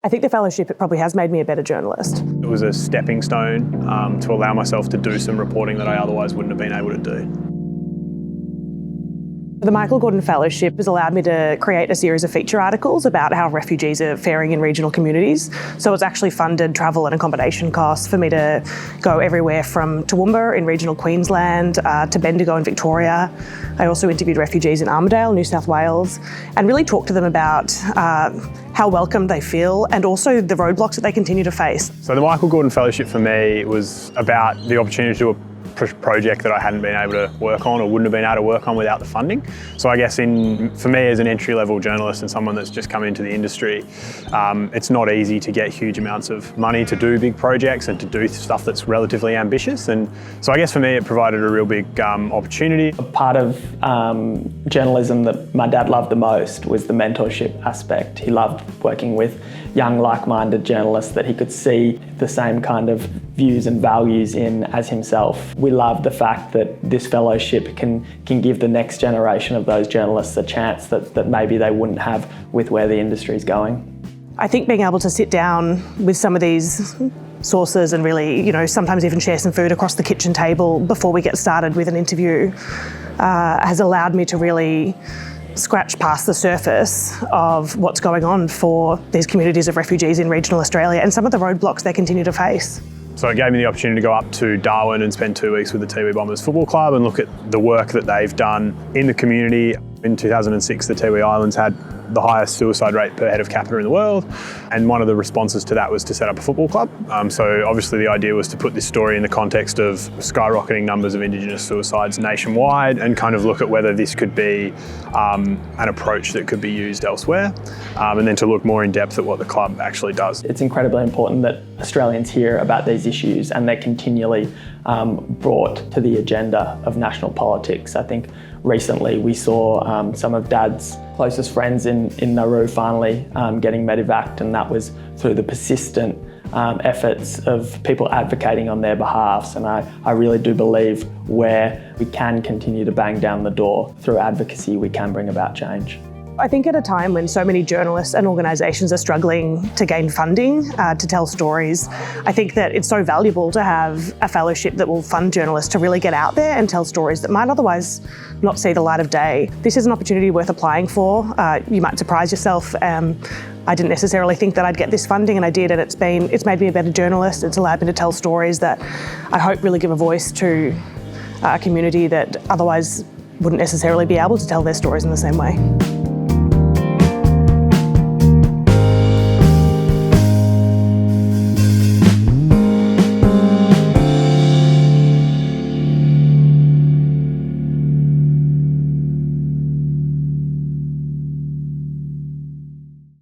I think the fellowship, it probably has made me a better journalist. It was a stepping stone to allow myself to do some reporting that I otherwise wouldn't have been able to do. The Michael Gordon Fellowship has allowed me to create a series of feature articles about how refugees are faring in regional communities. So it's actually funded travel and accommodation costs for me to go everywhere from Toowoomba in regional Queensland to Bendigo in Victoria. I also interviewed refugees in Armidale, New South Wales, and really talked to them about how welcome they feel and also the roadblocks that they continue to face. So the Michael Gordon Fellowship for me was about the opportunity to do a project that I hadn't been able to work on or wouldn't have been able to work on without the funding. So I guess for me as an entry-level journalist and someone that's just come into the industry, it's not easy to get huge amounts of money to do big projects and to do stuff that's relatively ambitious. And so I guess for me it provided a real big opportunity. A part of journalism that my dad loved the most was the mentorship aspect. He loved working with young like-minded journalists that he could see the same kind of views and values in as himself. We love the fact that this fellowship can give the next generation of those journalists a chance that maybe they wouldn't have with where the industry is going. I think being able to sit down with some of these sources and really, sometimes even share some food across the kitchen table before we get started with an interview has allowed me to really scratch past the surface of what's going on for these communities of refugees in regional Australia and some of the roadblocks they continue to face. So it gave me the opportunity to go up to Darwin and spend 2 weeks with the Tiwi Bombers Football Club and look at the work that they've done in the community. In 2006, the Tiwi Islands had the highest suicide rate per head of capita in the world, and one of the responses to that was to set up a football club. So obviously the idea was to put this story in the context of skyrocketing numbers of Indigenous suicides nationwide and kind of look at whether this could be an approach that could be used elsewhere, and then to look more in depth at what the club actually does. It's incredibly important that Australians hear about these issues and they're continually brought to the agenda of national politics. I think recently we saw some of Dad's closest friends in Nauru finally getting medevaced, and that was through the persistent efforts of people advocating on their behalfs. And I really do believe where we can continue to bang down the door through advocacy, we can bring about change. I think at a time when so many journalists and organisations are struggling to gain funding to tell stories, I think that it's so valuable to have a fellowship that will fund journalists to really get out there and tell stories that might otherwise not see the light of day. This is an opportunity worth applying for. You might surprise yourself. I didn't necessarily think that I'd get this funding, and I did, and it's made me a better journalist. It's allowed me to tell stories that I hope really give a voice to a community that otherwise wouldn't necessarily be able to tell their stories in the same way.